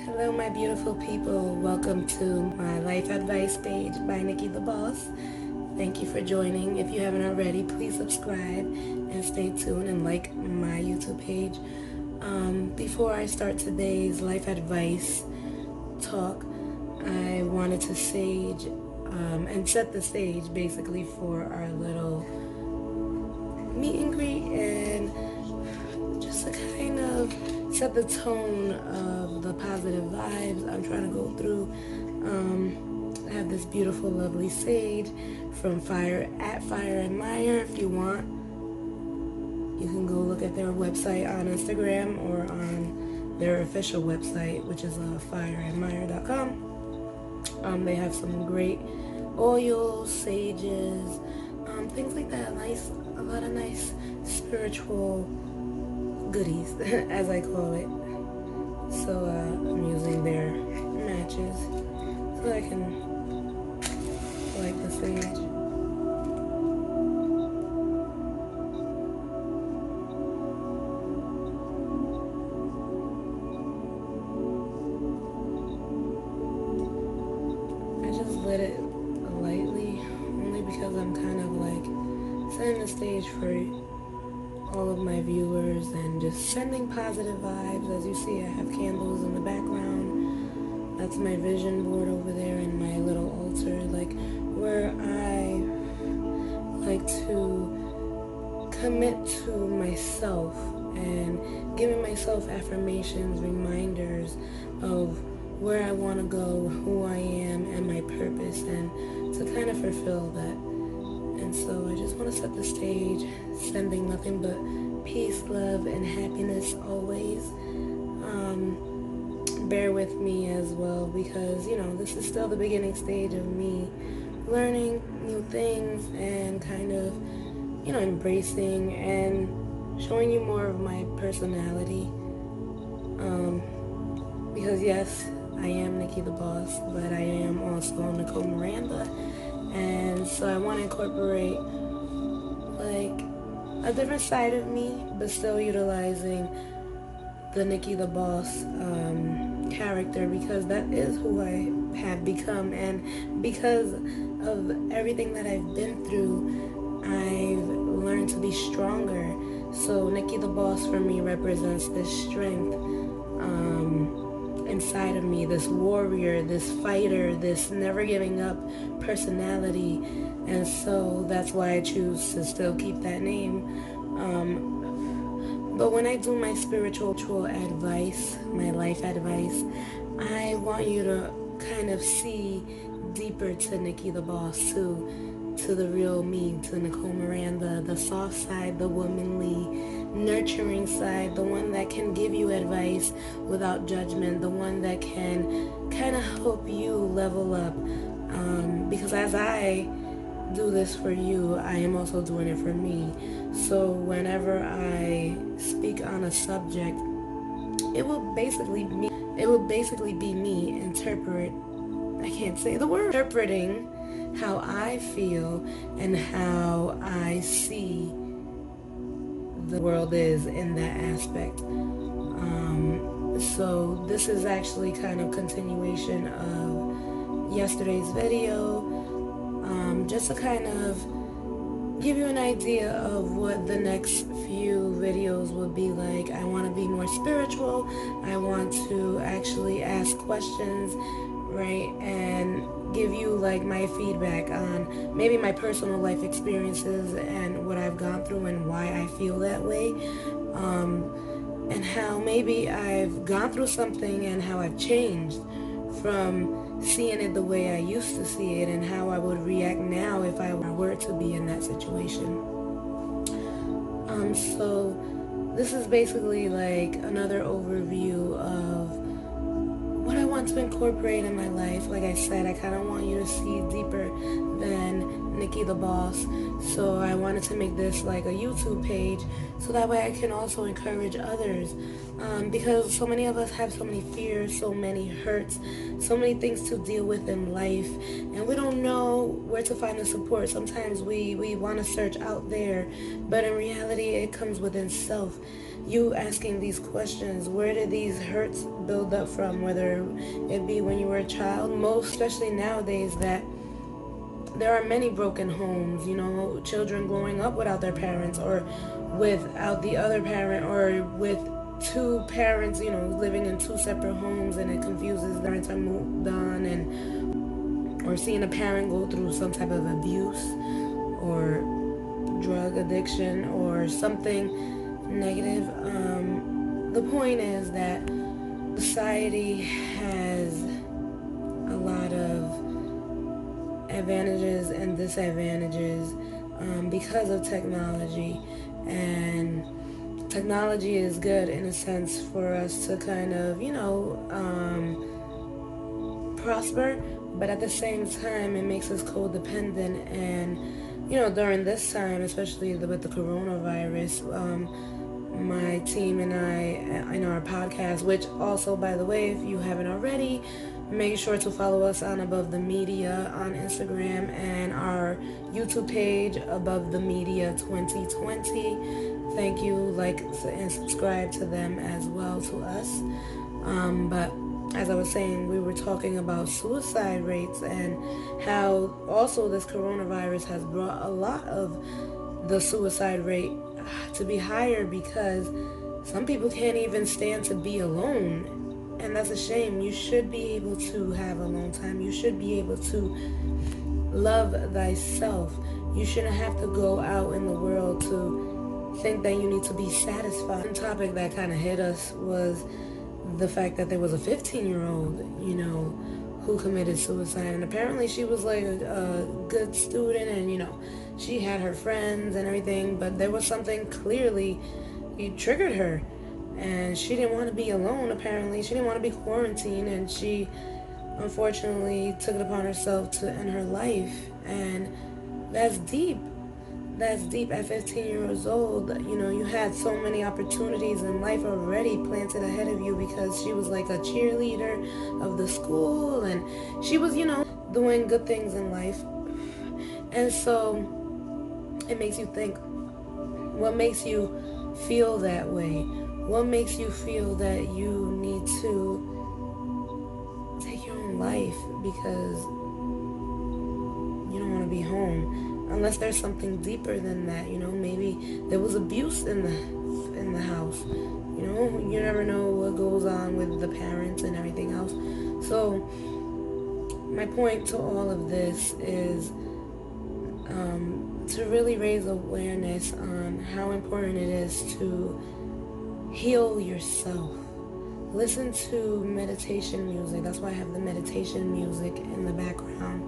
Hello, my beautiful people. Welcome to my life advice page by Nikki the Boss. Thank you for joining. If you haven't already, please subscribe and stay tuned and like my YouTube page. Before I start today's life advice talk, I wanted to stage and set the stage basically for our little meet and greet and just to kind of set the tone of the positive vibes I'm trying to go through. I have this beautiful, lovely sage from Fire and Mire. If you want, you can go look at their website on Instagram or on their official website, which is fireandmire.com. They have some great oils, sages, things like that. A lot of nice spiritual goodies, as I call it. So I'm using their matches so I can light the sage. I just lit it lightly, only because I'm kind of like setting the stage for all of my viewers and just sending positive vibes. As you see, I have candles in the background. That's my vision board over there and my little altar, like where I like to commit to myself and giving myself affirmations, reminders of where I want to go, who I am, and my purpose, and to kind of fulfill that. And so I just want to set the stage, sending nothing but peace, love, and happiness always. Bear with me as well because, this is still the beginning stage of me learning new things and kind of, embracing and showing you more of my personality. Because yes, I am Nikki the Boss, but I am also Nicole Miranda. And so I want to incorporate like a different side of me, but still utilizing the Nikki the Boss character, because that is who I have become. And because of everything that I've been through, I've learned to be stronger. So Nikki the Boss for me represents this strength inside of me, this warrior, this fighter, this never giving up personality. And so that's why I choose to still keep that name. But when I do my spiritual advice, my life advice, I want you to kind of see deeper to Nikki the Boss, to the real me, to Nicole Miranda, the soft side, the womanly, nurturing side, the one that can give you advice without judgment, the one that can kind of help you level up. Because as I do this for you, I am also doing it for me. So whenever I speak on a subject, it will basically be me interpreting how I feel and how I see the world is in that aspect. So this is actually kind of continuation of yesterday's video, just to kind of give you an idea of what the next few videos will be like. I want to be more spiritual. I want to actually ask questions, right, and give you like my feedback on maybe my personal life experiences and what I've gone through and why I feel that way, and how maybe I've gone through something and how I've changed from seeing it the way I used to see it, and how I would react now if I were to be in that situation. So this is basically like another overview of what I want to incorporate in my life. Like I said, I kind of want you to see deeper than Nikki the Boss. So I wanted to make this like a YouTube page so that way I can also encourage others. Because so many of us have so many fears, so many hurts, so many things to deal with in life, and we don't know where to find the support. Sometimes we want to search out there, but in reality it comes within self. you asking these questions, where did these hurts build up from, whether it be when you were a child, most especially nowadays, that there are many broken homes, children growing up without their parents, or without the other parent, or with two parents, living in two separate homes, and it confuses. Parents are moved on, and or seeing a parent go through some type of abuse or drug addiction or something negative. The point is that society has a lot of advantages and disadvantages because of technology. And technology is good in a sense for us to kind of, prosper, but at the same time, it makes us codependent. And, during this time, especially with the coronavirus, my team and I, in our podcast, which also, by the way, if you haven't already, make sure to follow us on Above the Media on Instagram, and our YouTube page, Above the Media 2020. Thank you, like and subscribe to them as well, to us. But as I was saying, we were talking about suicide rates and how also this coronavirus has brought a lot of the suicide rate to be higher, because some people can't even stand to be alone. And that's a shame. You should be able to have alone time. You should be able to love thyself. You shouldn't have to go out in the world to think that you need to be satisfied. One topic that kind of hit us was the fact that there was a 15-year-old, who committed suicide. And apparently she was like a good student, and, she had her friends and everything, but there was something clearly triggered her. And she didn't want to be alone, apparently. She didn't want to be quarantined, and she unfortunately took it upon herself to end her life. And that's deep. That's deep. At 15 years old, you had so many opportunities in life already planted ahead of you, because she was like a cheerleader of the school, and she was, doing good things in life. And so it makes you think, what makes you feel that way? What makes you feel that you need to take your own life because you don't want to be home? Unless there's something deeper than that, maybe there was abuse in the house. You never know what goes on with the parents and everything else. So my point to all of this is to really raise awareness on how important it is to heal yourself. Listen to meditation music. That's why I have the meditation music in the background.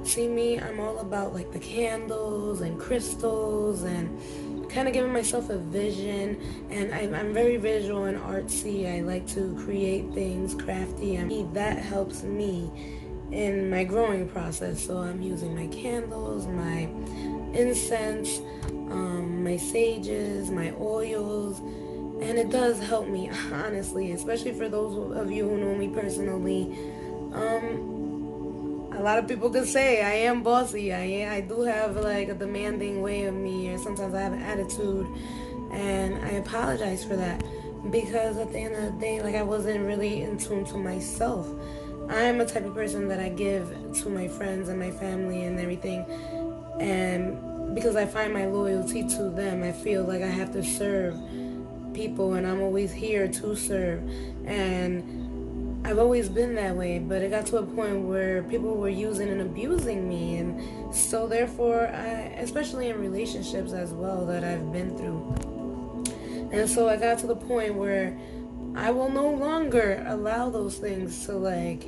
See me, I'm all about like the candles and crystals and kind of giving myself a vision. And I'm very visual and artsy. I like to create things crafty, and that helps me in my growing process. So I'm using my candles, my incense, my sages, my oils, and it does help me, honestly, especially for those of you who know me personally. A lot of people could say I am bossy. I do have like a demanding way of me, or sometimes I have an attitude, and I apologize for that, because at the end of the day, like, I wasn't really in tune to myself. I'm a type of person that I give to my friends and my family and everything, and because I find my loyalty to them, I feel like I have to serve people, and I'm always here to serve, and I've always been that way. But it got to a point where people were using and abusing me, and so therefore, especially in relationships as well that I've been through, and so I got to the point where I will no longer allow those things to like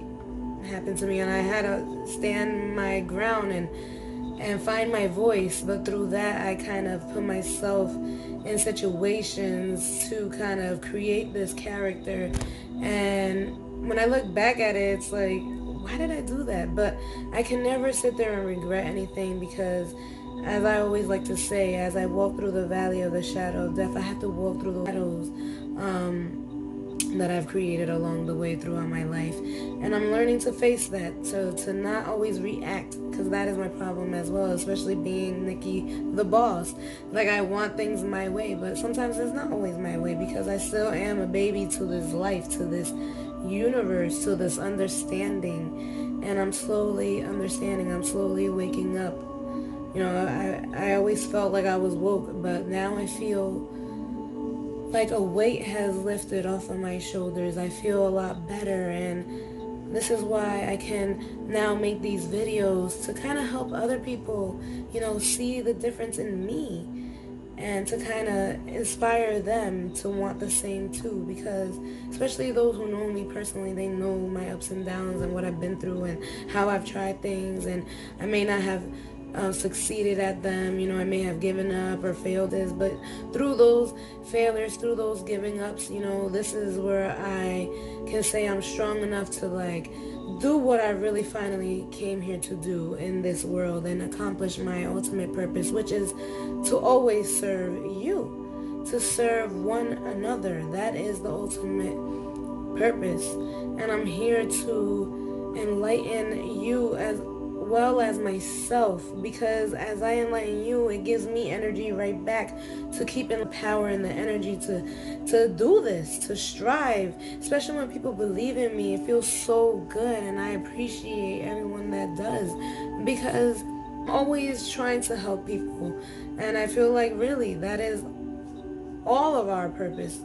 happen to me, and I had to stand my ground and find my voice. But through that, I kind of put myself in situations to kind of create this character. And when I look back at it, it's like, why did I do that? But I can never sit there and regret anything, because as I always like to say, as I walk through the valley of the shadow of death, I have to walk through the shadows. that I've created along the way throughout my life. And I'm learning to face that, to not always react, because that is my problem as well, especially being Nikki the boss. Like, I want things my way, but sometimes it's not always my way, because I still am a baby to this life, to this universe, to this understanding. And I'm slowly understanding, I'm slowly waking up. You know, I always felt like I was woke, but now I feel like a weight has lifted off of my shoulders. I feel a lot better, and this is why I can now make these videos to kind of help other people, you know, see the difference in me, and to kind of inspire them to want the same too, because especially those who know me personally, they know my ups and downs and what I've been through and how I've tried things, and I may not have succeeded at them, you know, I may have given up or failed this, but through those failures, through those giving ups, you know, this is where I can say I'm strong enough to like do what I really finally came here to do in this world and accomplish my ultimate purpose, which is to always serve you, to serve one another. That is the ultimate purpose, and I'm here to enlighten you as well as myself, because as I enlighten you, it gives me energy right back to keep in the power and the energy to do this, to strive, especially when people believe in me. It feels so good, and I appreciate everyone that does, because I'm always trying to help people, and I feel like really that is all of our purpose,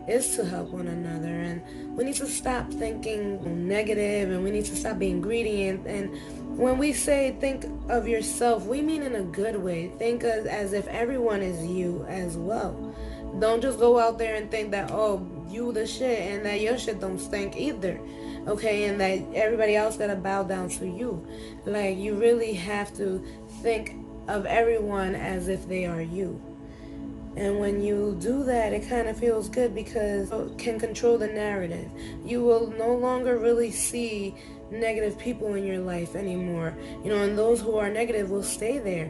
is to help one another. And we need to stop thinking negative, and we need to stop being greedy, and when we say think of yourself, we mean in a good way. Think as if everyone is you as well. Don't just go out there and think that, oh, you the shit, and that your shit don't stink either, okay, and that everybody else gotta bow down to you. Like, you really have to think of everyone as if they are you. And when you do that, it kind of feels good, because it can control the narrative. You will no longer really see negative people in your life anymore. You know, and those who are negative will stay there.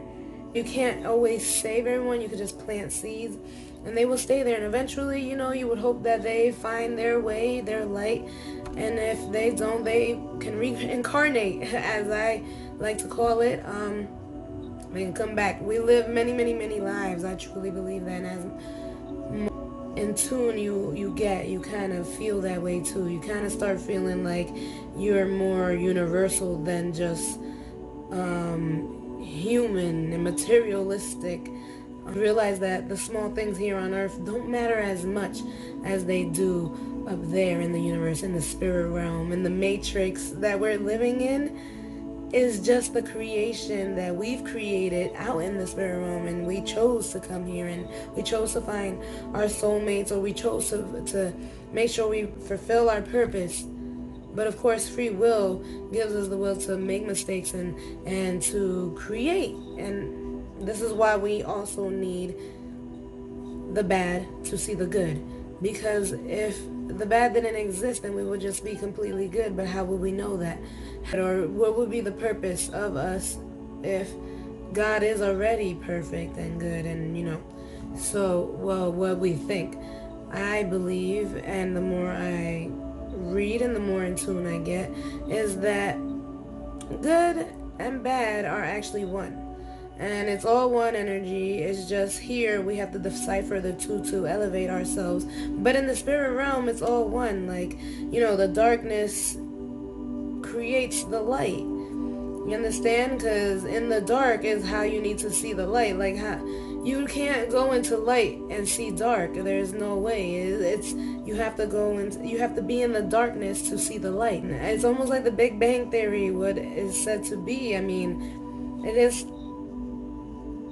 You can't always save everyone. You could just plant seeds, and they will stay there. And eventually, you know, you would hope that they find their way, their light. And if they don't, they can reincarnate, as I like to call it. They can come back. We live many, many, many lives. I truly believe that. And as in tune you get, you kind of feel that way too. You kind of start feeling like you're more universal than just human and materialistic. Realize that the small things here on earth don't matter as much as they do up there in the universe, in the spirit realm, in the matrix that we're living in. Is just the creation that we've created out in the spirit realm, and we chose to come here, and we chose to find our soulmates, or we chose to make sure we fulfill our purpose. But of course, free will gives us the will to make mistakes and to create. And this is why we also need the bad to see the good, because if the bad didn't exist, then we would just be completely good. But how would we know that? Or what would be the purpose of us if God is already perfect and good? And, you know, so, well, what we think. I believe, and the more I read and the more in tune I get, is that good and bad are actually one. And it's all one energy. It's just here we have to decipher the two to elevate ourselves. But in the spirit realm, it's all one. Like, you know, the darkness creates the light. You understand? Because in the dark is how you need to see the light. Like, how you can't go into light and see dark. There's no way. It's you have to go into, you have to be in the darkness to see the light. And it's almost like the Big Bang Theory, what is said to be. I mean, it is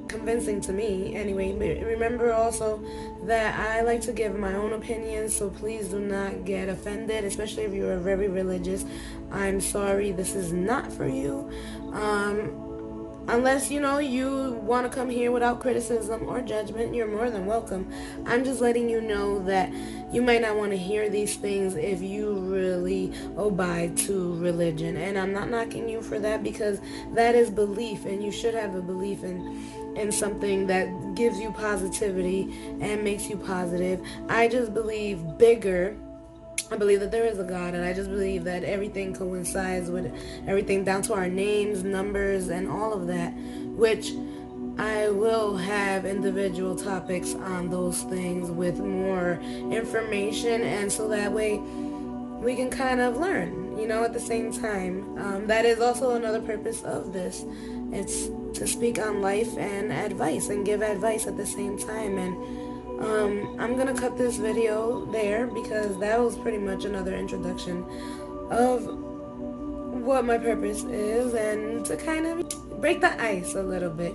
convincing to me. Anyway, remember also that I like to give my own opinions, so please do not get offended, especially if you are very religious. I'm sorry, this is not for you. Unless, you know, you want to come here without criticism or judgment, you're more than welcome. I'm just letting you know that you might not want to hear these things if you really abide to religion. And I'm not knocking you for that, because that is belief, and you should have a belief in something that gives you positivity and makes you positive. I just believe bigger I believe that there is a God, and I just believe that everything coincides with everything, down to our names, numbers, and all of that, which I will have individual topics on those things with more information, and so that way we can kind of learn, at the same time. That is also another purpose of this. It's to speak on life and advice and give advice at the same time. And I'm going to cut this video there because that was pretty much another introduction of what my purpose is, and to kind of break the ice a little bit,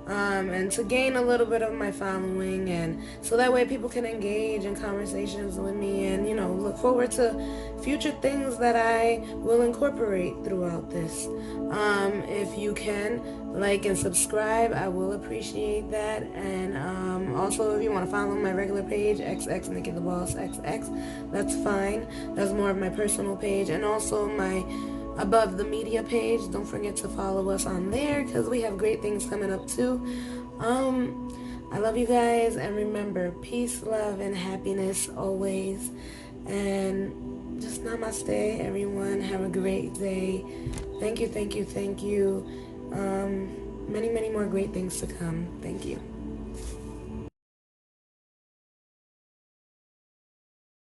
and to gain a little bit of my following, and so that way people can engage in conversations with me, and look forward to future things that I will incorporate throughout this. If you can like and subscribe, I will appreciate that. And also, if you want to follow my regular page, XX Nikki the Boss XX, that's fine. That's more of my personal page, and also my Above the Media page. Don't forget to follow us on there because we have great things coming up too. I love you guys, and remember, peace, love, and happiness always. And just namaste, everyone. Have a great day. Thank you, thank you, thank you. Many, many more great things to come. Thank you.